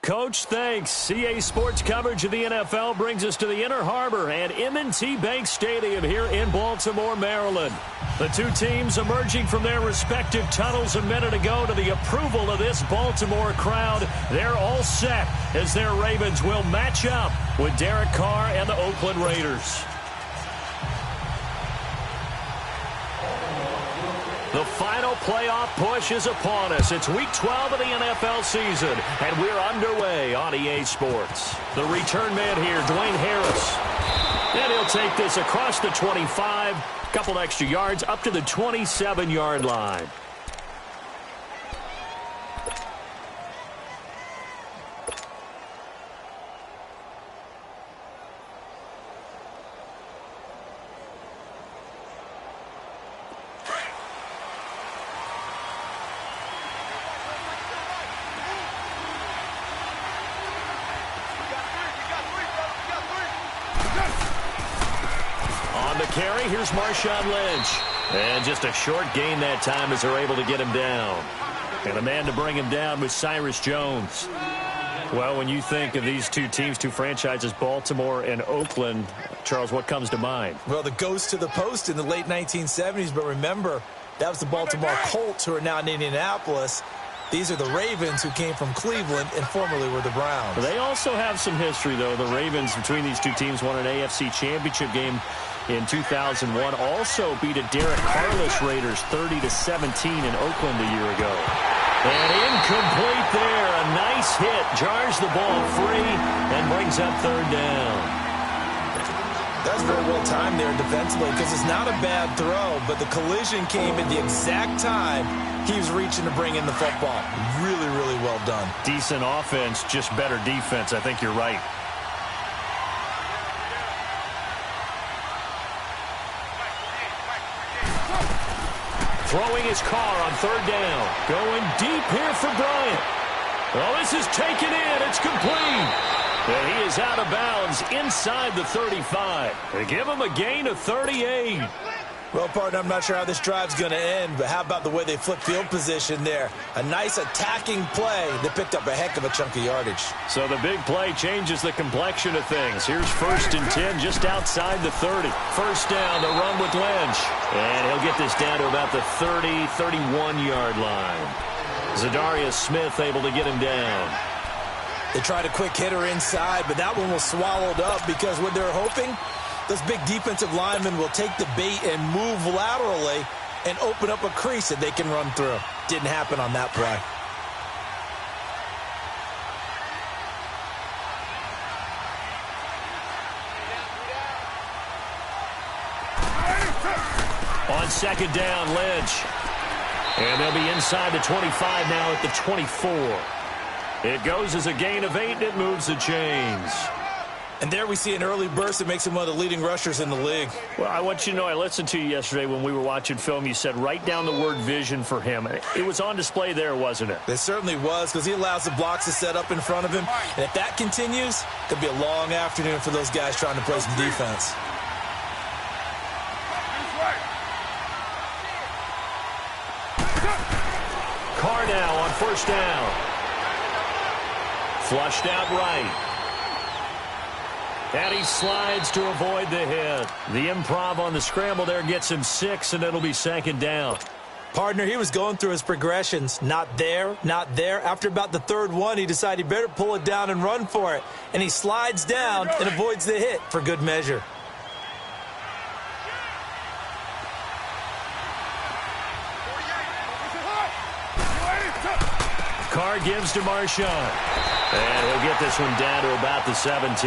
Coach, thanks. CA Sports coverage of the NFL brings us to the Inner Harbor and M&T Bank Stadium here in Baltimore, Maryland. The two teams emerging from their respective tunnels a minute ago to the approval of this Baltimore crowd. They're all set as their Ravens will match up with Derek Carr and the Oakland Raiders. The final playoff push is upon us. It's Week 12 of the NFL season, and we're underway on EA Sports. The return man here, Dwayne Harris. And he'll take this across the 25, couple extra yards, up to the 27-yard line. Carry, here's Marshawn Lynch. And just a short gain that time as they're able to get him down. And a man to bring him down was Cyrus Jones. Well, when you think of these two teams, two franchises, Baltimore and Oakland, Charles, what comes to mind? Well, the ghost to the post in the late 1970s, but remember, that was the Baltimore Colts who are now in Indianapolis. These are the Ravens who came from Cleveland and formerly were the Browns. They also have some history, though. The Ravens, between these two teams, won an AFC championship game in 2001. Also beat a Derek Carrless Raiders 30-17 in Oakland a year ago. And incomplete there. A nice hit. Jars the ball free and brings up third down. That's very well timed there defensively because it's not a bad throw, but the collision came at the exact time he was reaching to bring in the football. Really, really well done. Decent offense, just better defense. I think you're right. Throwing his car on third down. Going deep here for Bryant. Oh, this is taken in. It's complete. And he is out of bounds inside the 35. They give him a gain of 38. Well, partner, I'm not sure how this drive's going to end, but how about the way they flip field position there? A nice attacking play that picked up a heck of a chunk of yardage. So the big play changes the complexion of things. Here's 1st and 10 just outside the 30. First down, the run with Lynch. And he'll get this down to about the 30, 31-yard line. Zadarius Smith able to get him down. They tried a quick hitter inside, but that one was swallowed up because what they're hoping, those big defensive linemen will take the bait and move laterally and open up a crease that they can run through. Didn't happen on that play. On second down, Lynch. And they'll be inside the 25 now at the 24. It goes as a gain of 8, and it moves the chains. And there we see an early burst that makes him one of the leading rushers in the league. Well, I want you to know, I listened to you yesterday when we were watching film. You said write down the word vision for him. It was on display there, wasn't it? It certainly was, because he allows the blocks to set up in front of him. And if that continues, it could be a long afternoon for those guys trying to play some defense. Carr now on first down. Flushed out right. And he slides to avoid the hit. The improv on the scramble there gets him 6, and it'll be second down. Partner, he was going through his progressions. Not there, not there. After about the third one, he decided he better pull it down and run for it. And he slides down and avoids the hit for good measure. Carr gives to Marshawn. And he'll get this one down to about the 17.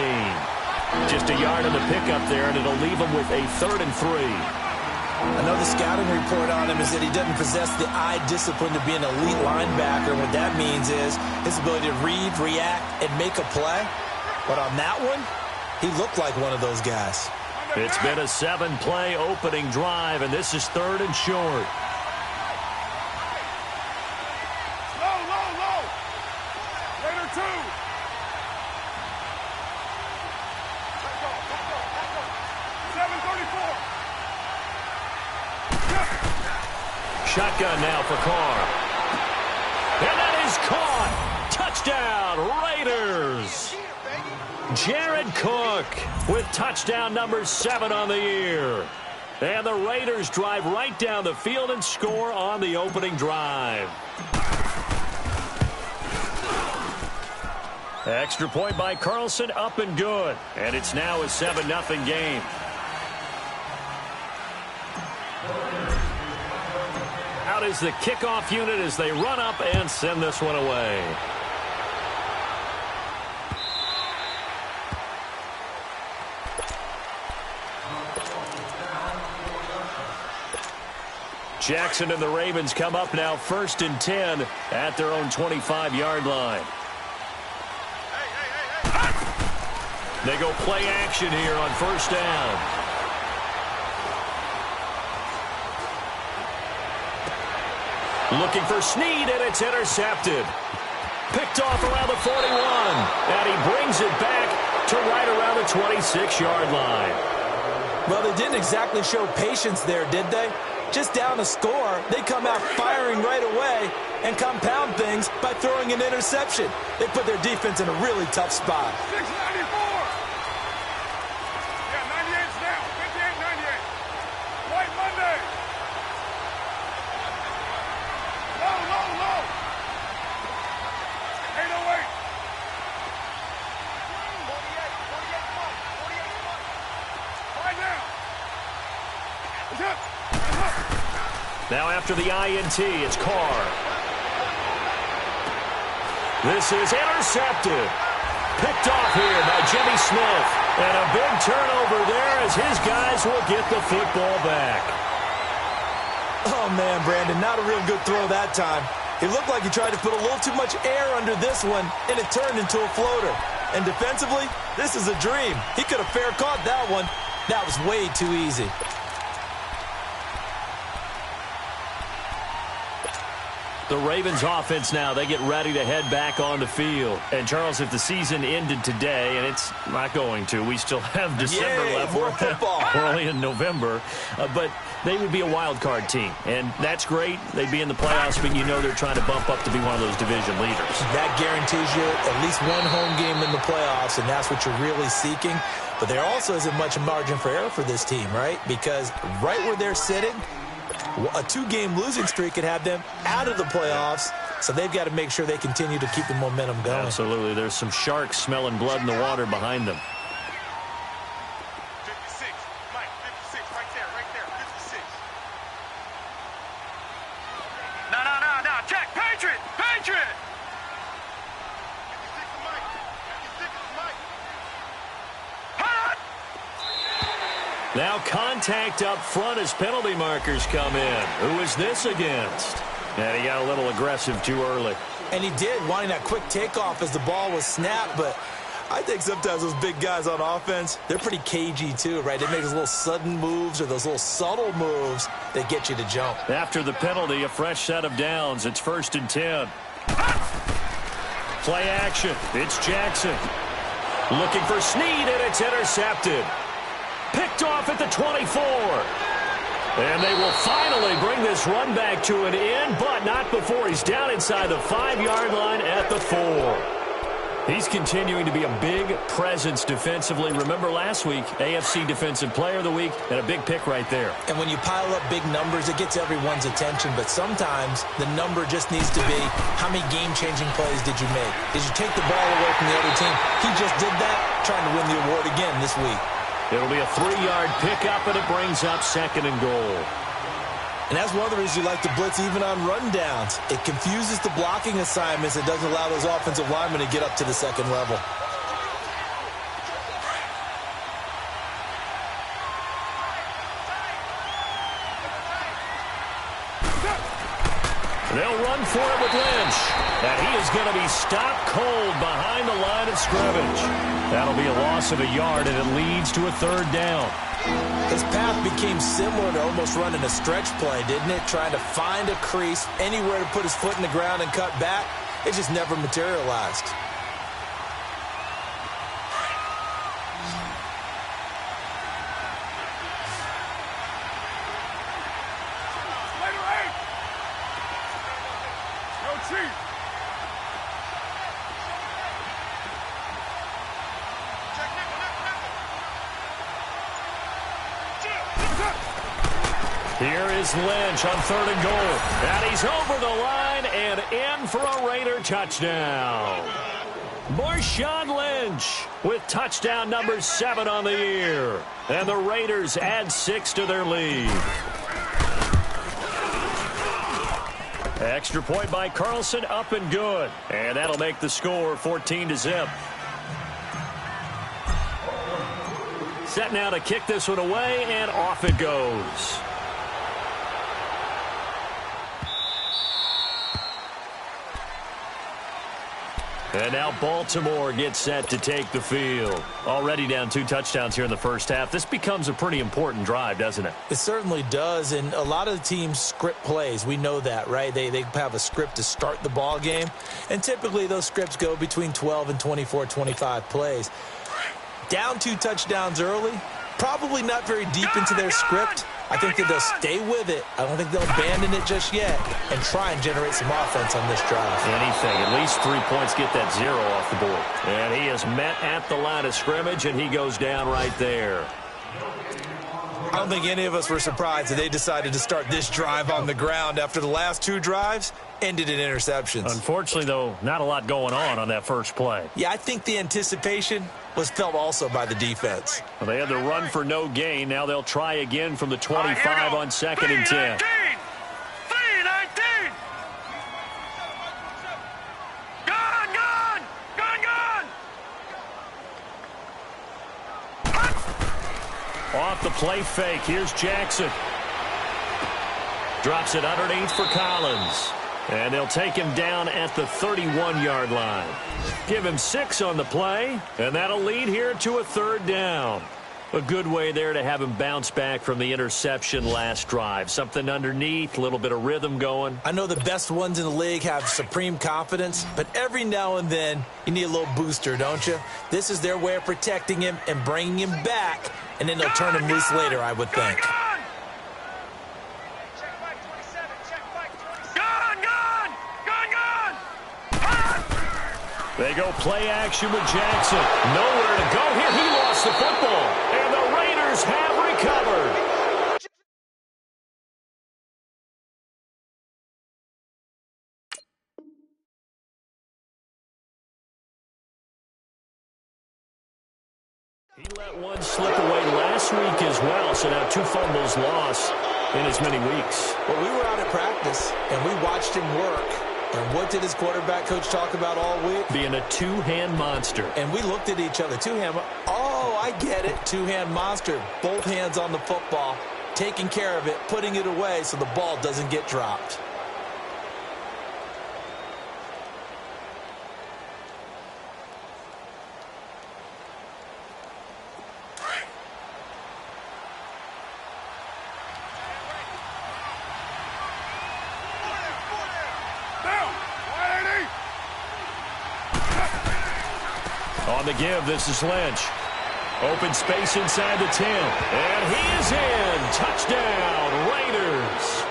Just a yard on the pickup there, and it'll leave him with a 3rd and 3. I know the scouting report on him is that he doesn't possess the eye discipline to be an elite linebacker. And what that means is his ability to read, react, and make a play. But on that one, he looked like one of those guys. It's been a 7-play opening drive, and this is 3rd and short. Shotgun now for Carr. And that is caught. Touchdown, Raiders! Jared Cook with touchdown number 7 on the year. And the Raiders drive right down the field and score on the opening drive. Extra point by Carlson, up and good. And it's now a 7-0 game. Out is the kickoff unit as they run up and send this one away. Jackson and the Ravens come up now 1st and 10 at their own 25-yard line. They go play action here on 1st down. Looking for Snead, and it's intercepted. Picked off around the 41, and he brings it back to right around the 26-yard line. Well, they didn't exactly show patience there, did they? Just down a score, they come out firing right away and compound things by throwing an interception. They put their defense in a really tough spot. 694. Yeah, 98's down. 58-98. White Monday. Low. 808. 48. 48. 5 down. It's up. Now after the INT, it's Carr. This is intercepted. Picked off here by Jimmy Smith. And a big turnover there as his guys will get the football back. Oh, man, Brandon, not a real good throw that time. It looked like he tried to put a little too much air under this one, and it turned into a floater. And defensively, this is a dream. He could have fair caught that one. That was way too easy. The Ravens offense now, they get ready to head back on the field. And, Charles, if the season ended today, and it's not going to, we still have December left. More football. We're only in November. But they would be a wild card team. And that's great. They'd be in the playoffs, but you know they're trying to bump up to be one of those division leaders. That guarantees you at least one home game in the playoffs, and that's what you're really seeking. But there also isn't much margin for error for this team, right? Because right where they're sitting, a 2-game losing streak could have them out of the playoffs, so they've got to make sure they continue to keep the momentum going. Absolutely. There's some sharks smelling blood in the water behind them. 56. Mike, 56. Right there. 56. No. Jack, Patriot. 56 to Mike. 56 to Mike. Hot! Now contact up front as penalty markers come in. Who is this against? And he got a little aggressive too early. And he did, wanting that quick takeoff as the ball was snapped, but I think sometimes those big guys on offense, they're pretty cagey too, right? They make those little sudden moves or those little subtle moves that get you to jump. After the penalty, a fresh set of downs. It's 1st and 10. Play action. It's Jackson. Looking for Snead, and it's intercepted. Picked off at the 24. And they will finally bring this run back to an end, but not before he's down inside the 5-yard line at the 4. He's continuing to be a big presence defensively. Remember last week, AFC Defensive Player of the Week, and a big pick right there. And when you pile up big numbers, it gets everyone's attention, but sometimes the number just needs to be, how many game-changing plays did you make? Did you take the ball away from the other team? He just did that, trying to win the award again this week. It'll be a 3-yard pickup, and it brings up 2nd and goal. And that's one of the reasons you like to blitz even on rundowns. It confuses the blocking assignments. It doesn't allow those offensive linemen to get up to the 2nd level. They'll run for it with Lynch. And he is going to be stopped cold behind the line of scrimmage. That'll be a loss of a yard, and it leads to a 3rd down. His path became similar to almost running a stretch play, didn't it? Trying to find a crease, anywhere to put his foot in the ground and cut back. It just never materialized. Here is Lynch on 3rd and goal. And he's over the line and in for a Raider touchdown. Marshawn Lynch with touchdown number 7 on the year. And the Raiders add 6 to their lead. Extra point by Carlson, up and good. And that'll make the score 14-0. Set now to kick this one away, and off it goes. And now Baltimore gets set to take the field. Already down 2 touchdowns here in the first half. This becomes a pretty important drive, doesn't it? It certainly does, and a lot of the teams script plays. We know that, right? They have a script to start the ball game, and typically those scripts go between 12 and 24, 25 plays. Down 2 touchdowns early, probably not very deep into their script. I think that they'll stay with it. I don't think they'll abandon it just yet and try and generate some offense on this drive. Anything. At least 3 points, get that 0 off the board. And he is met at the line of scrimmage, and he goes down right there. I don't think any of us were surprised that they decided to start this drive on the ground after the last 2 drives ended in interceptions. Unfortunately, though, not a lot going on that first play. Yeah, I think the anticipation was felt also by the defense. Well, they had the run for no gain. Now they'll try again from the 25 on 2nd and 10. 3-19. Gone. Off the play fake. Here's Jackson. Drops it underneath for Collins. And they'll take him down at the 31-yard line. Give him 6 on the play, and that'll lead here to a 3rd down. A good way there to have him bounce back from the interception last drive. Something underneath, a little bit of rhythm going. I know the best ones in the league have supreme confidence, but every now and then you need a little booster, don't you? This is their way of protecting him and bringing him back, and then they'll turn him loose later, I would think. They go play action with Jackson. Nowhere to go here. He lost the football. And the Raiders have recovered. He let one slip away last week as well. So now 2 fumbles lost in as many weeks. Well, we were out at practice, and we watched him work. And what did his quarterback coach talk about all week? Being a 2-hand monster. And we looked at each other. 2-hand. Oh, I get it. 2-hand monster. Both hands on the football, taking care of it, putting it away so the ball doesn't get dropped. On the give, this is Lynch. Open space inside the 10. And he is in. Touchdown, Raiders.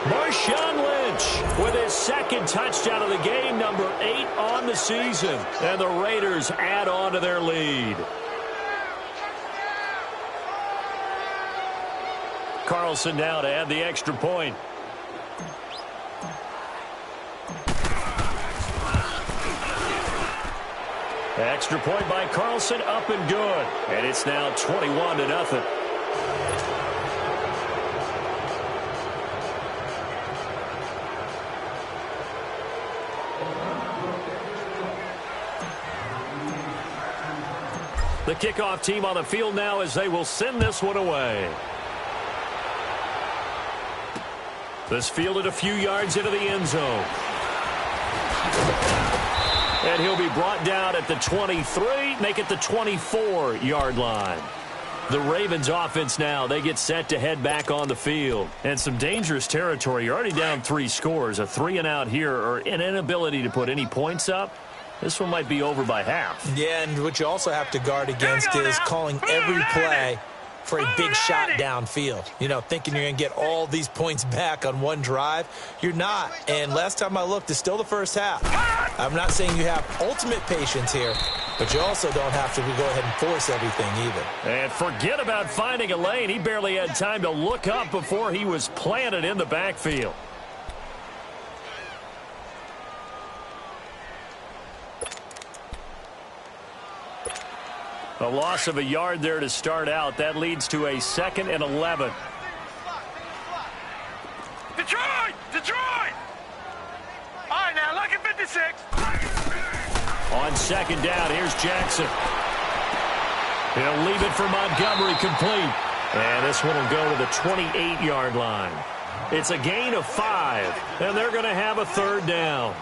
Marshawn Lynch with his 2nd touchdown of the game, number 8 on the season. And the Raiders add on to their lead. Carlson now to add the extra point. Extra point by Carlson, up and good. And it's now 21-0. The kickoff team on the field now as they will send this one away. This fielded a few yards into the end zone. And he'll be brought down at the 23, make it the 24-yard line. The Ravens offense now, they get set to head back on the field. And some dangerous territory. You're already down 3 scores. A 3-and-out here or an inability to put any points up. This one might be over by half. Yeah, and what you also have to guard against is calling every play for a big shot downfield. You know, thinking you're going to get all these points back on one drive. You're not. And last time I looked, it's still the first half. I'm not saying you have ultimate patience here, But you also don't have to go ahead and force everything either. And forget about finding a lane. He barely had time to look up before he was planted in the backfield. A loss of a yard there to start out. That leads to a 2nd and 11. Detroit! Detroit! All right, now, look at 56. On 2nd down, here's Jackson. He'll leave it for Montgomery complete. And this one will go to the 28-yard line. It's a gain of 5, and they're going to have a 3rd down.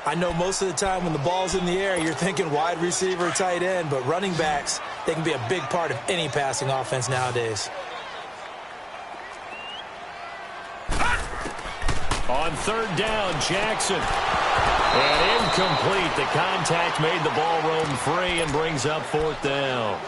I know most of the time when the ball's in the air, you're thinking wide receiver, tight end, but running backs, they can be a big part of any passing offense nowadays. On 3rd down, Jackson. And incomplete. The contact made the ball roam free and brings up 4th down.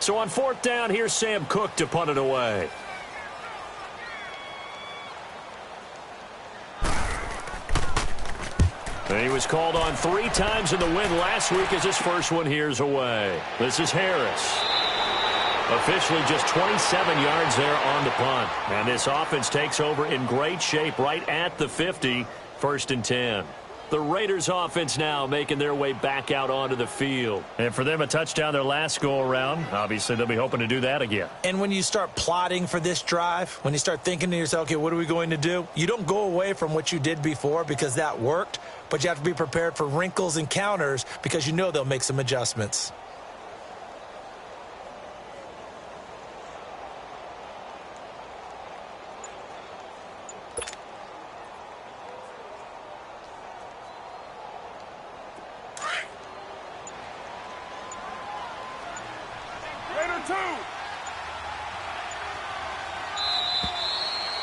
So on 4th down, here's Sam Cook to punt it away. And he was called on 3 times in the win last week as his first one here's away. This is Harris. Officially just 27 yards there on the punt. And this offense takes over in great shape right at the 50, 1st and 10. The Raiders offense now making their way back out onto the field. And for them, a touchdown their last go-around. Obviously, they'll be hoping to do that again. And when you start plotting for this drive, when you start thinking to yourself, okay, what are we going to do? You don't go away from what you did before because that worked, but you have to be prepared for wrinkles and counters because you know they'll make some adjustments.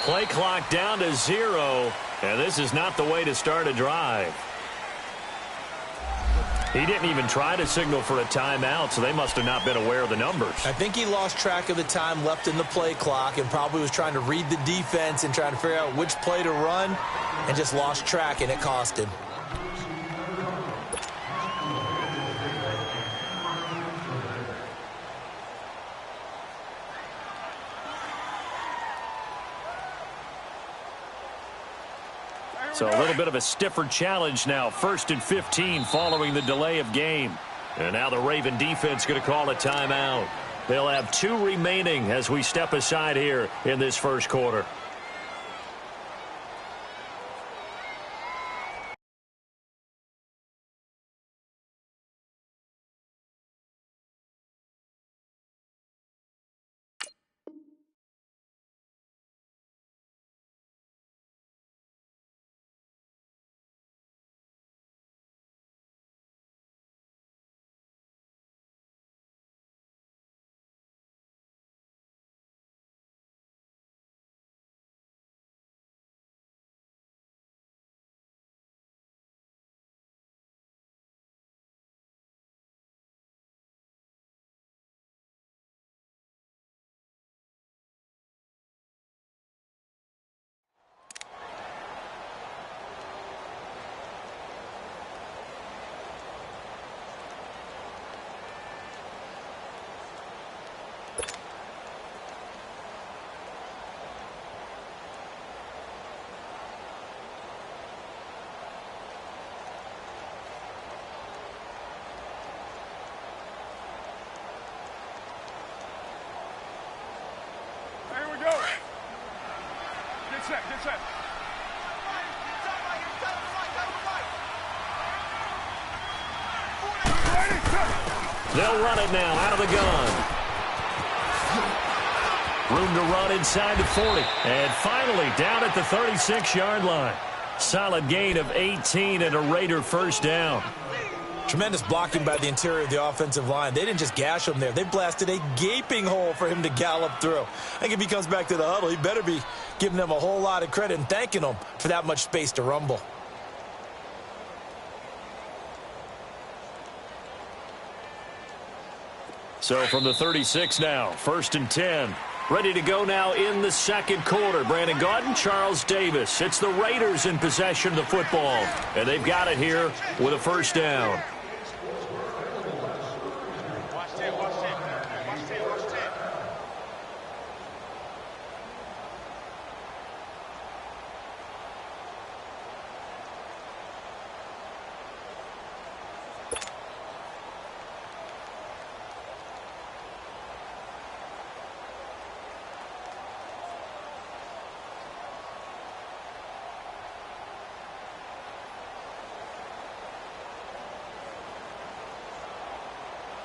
Play clock down to 0, and this is not the way to start a drive. He didn't even try to signal for a timeout, so they must have not been aware of the numbers. I think he lost track of the time left in the play clock and probably was trying to read the defense and trying to figure out which play to run and just lost track, and it cost him. So a little bit of a stiffer challenge now. 1st and 15 following the delay of game. And now the Raven defense going to call a timeout. They'll have 2 remaining as we step aside here in this first quarter. Get set. They'll run it now out of the gun. Room to run inside the 40. And finally down at the 36-yard line. Solid gain of 18 and a Raider first down. Tremendous blocking by the interior of the offensive line. They didn't just gash him there. They blasted a gaping hole for him to gallop through. I think if he comes back to the huddle, he better be giving them a whole lot of credit and thanking them for that much space to rumble. So from the 36 now, 1st and 10. Ready to go now in the second quarter. Brandon Gaudin, Charles Davis. It's the Raiders in possession of the football. And they've got it here with a first down.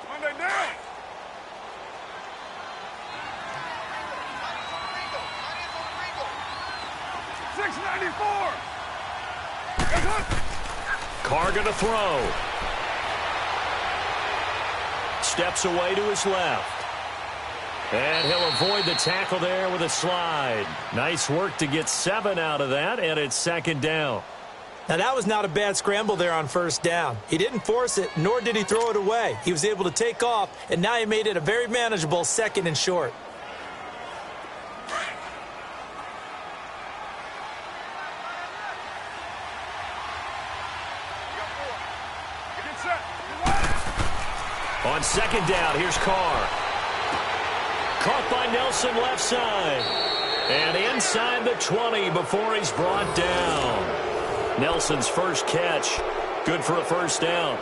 Monday night. $6.94. Carr gonna throw. Steps away to his left. And he'll avoid the tackle there with a slide. Nice work to get 7 out of that, and it's second down. Now, that was not a bad scramble there on first down. He didn't force it, nor did he throw it away. He was able to take off, and now he made it a very manageable 2nd and short. On second down, here's Carr. Caught by Nelson left side. And inside the 20 before he's brought down. Nelson's first catch. Good for a first down.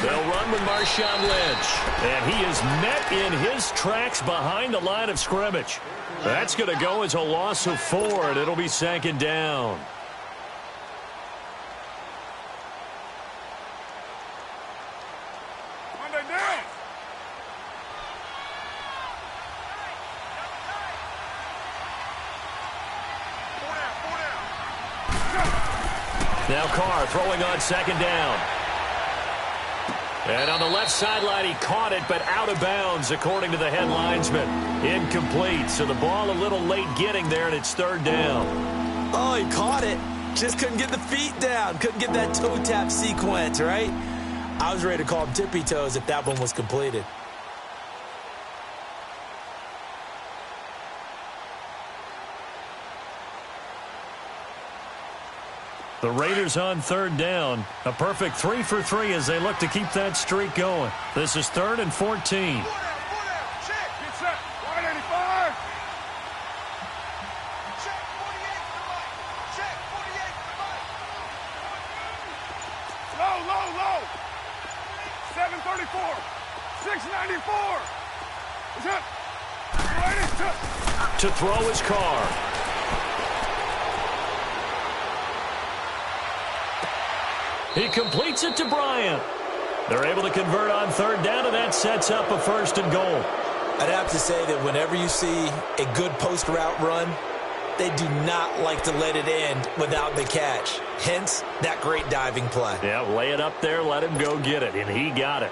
They'll run with Marshawn Lynch. And he is met in his tracks behind the line of scrimmage. That's going to go as a loss of 4, and it'll be second down. Monday down. Now Carr throwing on second down. And on the left sideline, he caught it, but out of bounds, according to the head linesman. Incomplete, so the ball a little late getting there, and it's third down. Oh, he caught it. Just couldn't get the feet down. Couldn't get that toe tap sequence, right? I was ready to call him tippy toes if that one was completed. The Raiders on third down. A perfect 3 for 3 as they look to keep that streak going. This is 3rd and 14. Check. Get set. 185. Check. 48 to the right. Check. 48 to the right. Low. 734. 694. Is that? To throw his Carr. He completes it to Bryant. They're able to convert on third down, and that sets up a 1st and goal. I'd have to say that whenever you see a good post route run, they do not like to let it end without the catch. Hence, that great diving play. Yeah, lay it up there, let him go get it, and he got it.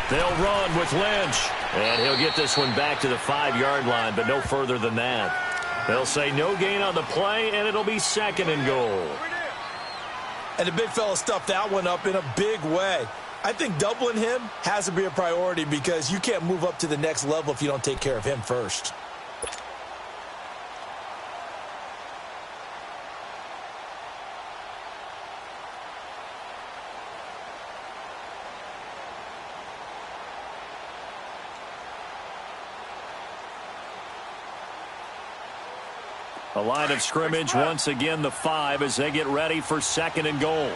They'll run with Lynch. And he'll get this one back to the 5-yard line, but no further than that. They'll say no gain on the play, and it'll be 2nd and goal. And the big fella stuffed that one up in a big way. I think doubling him has to be a priority because you can't move up to the next level if you don't take care of him first. A line of scrimmage, once again the 5 as they get ready for 2nd and goal.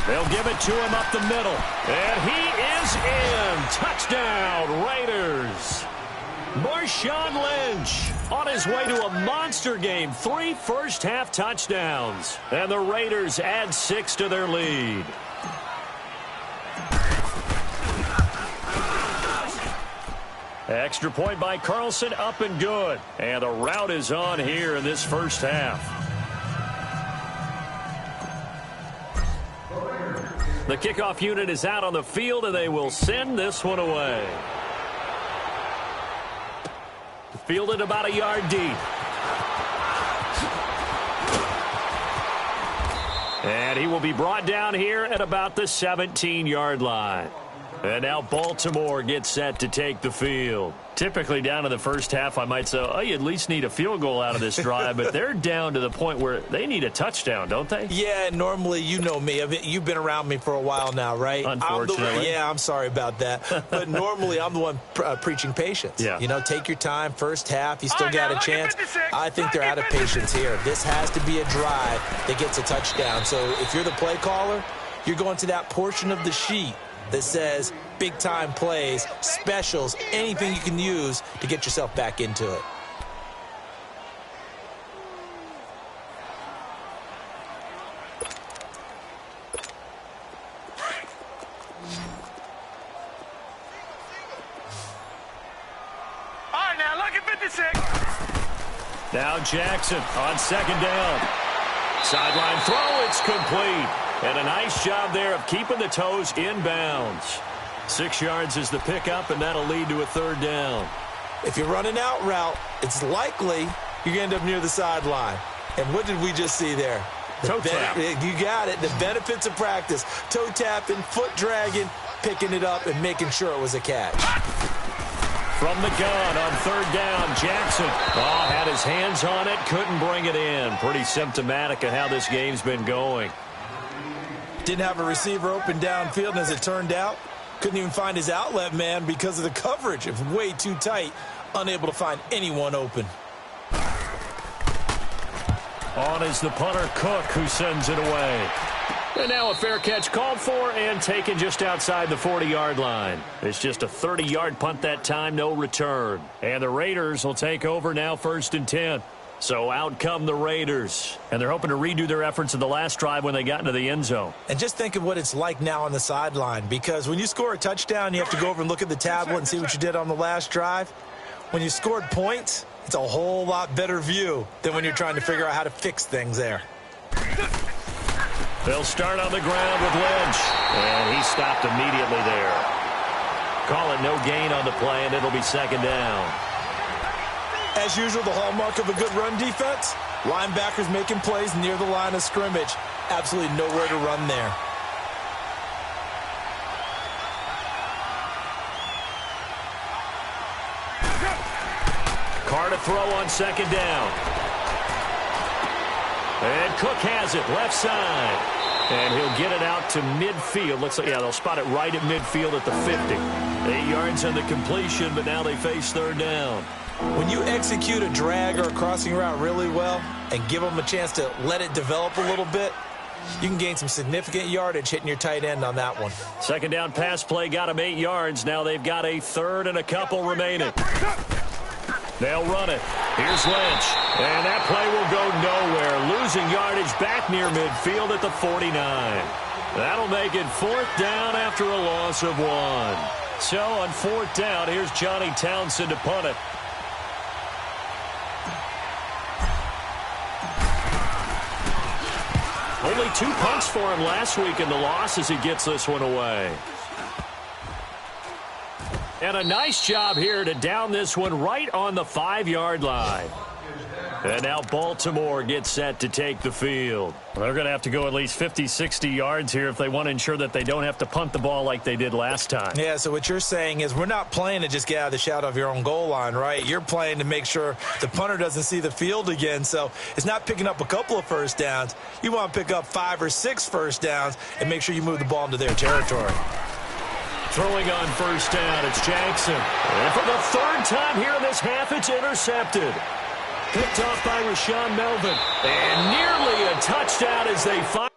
They'll give it to him up the middle. And he is in. Touchdown, Raiders. Marshawn Lynch on his way to a monster game. 3 first-half touchdowns. And the Raiders add 6 to their lead. Extra point by Carlson, up and good. And the route is on here in this first half. The kickoff unit is out on the field, and they will send this one away. Fielded about a yard deep. And he will be brought down here at about the 17-yard line. And now Baltimore gets set to take the field. Typically down in the first half, I might say, oh, you at least need a field goal out of this drive. But they're down to the point where they need a touchdown, don't they? Yeah, normally, you know me. You've been around me for a while now, right? Unfortunately. I'm sorry about that. But normally, I'm the one preaching patience. Yeah. You know, take your time. First half, you still got a chance. I think they're out of patience here. This has to be a drive that gets a touchdown. So if you're the play caller, you're going to that portion of the sheet that says big-time plays, specials, anything you can use to get yourself back into it. All right, now look at 56. Now Jackson on 2nd down. Sideline throw, it's complete. And a nice job there of keeping the toes inbounds. 6 yards is the pickup, and that'll lead to a 3rd down. If you're running out route, it's likely you're going to end up near the sideline. And what did we just see there? Toe tap. You got it. The benefits of practice. Toe tapping, foot dragging, picking it up, and making sure it was a catch. From the gun on 3rd down, Jackson. Oh, had his hands on it, couldn't bring it in. Pretty symptomatic of how this game's been going. Didn't have a receiver open downfield, and as it turned out, couldn't even find his outlet man because of the coverage. It was way too tight, unable to find anyone open. On is the punter, Cook, who sends it away. And now a fair catch called for and taken just outside the 40-yard line. It's just a 30-yard punt that time, no return. And the Raiders will take over now 1st and 10. So out come the Raiders, and they're hoping to redo their efforts in the last drive when they got into the end zone. And just think of what it's like now on the sideline, because when you score a touchdown, you have to go over and look at the tablet and see what you did on the last drive. When you scored points, it's a whole lot better view than when you're trying to figure out how to fix things there. They'll start on the ground with Lynch, and he stopped immediately there. Call it no gain on the play, and it'll be 2nd down. As usual, the hallmark of a good run defense, linebackers making plays near the line of scrimmage. Absolutely nowhere to run there. Carr to throw on 2nd down. And Cook has it, left side. And he'll get it out to midfield. Looks like, yeah, they'll spot it right at midfield at the 50. 8 yards on the completion, but now they face 3rd down. When you execute a drag or a crossing route really well and give them a chance to let it develop a little bit, you can gain some significant yardage hitting your tight end on that one. 2nd down pass play got them 8 yards. Now they've got a 3rd and a couple remaining. They'll run it. Here's Lynch. And that play will go nowhere. Losing yardage back near midfield at the 49. That'll make it 4th down after a loss of 1. So on 4th down, here's Johnny Townsend to punt it. Only 2 punts for him last week in the loss as he gets this one away. And a nice job here to down this one right on the 5-yard line. And now Baltimore gets set to take the field. Well, they're going to have to go at least 50, 60 yards here if they want to ensure that they don't have to punt the ball like they did last time. Yeah, so what you're saying is we're not playing to just get out of the shadow of your own goal line, right? You're playing to make sure the punter doesn't see the field again. So it's not picking up a couple of first downs. You want to pick up 5 or 6 first downs and make sure you move the ball into their territory. Throwing on first down, it's Jackson. And for the third time here in this half, it's intercepted. Picked off by Rashaan Melvin. And nearly a touchdown as they find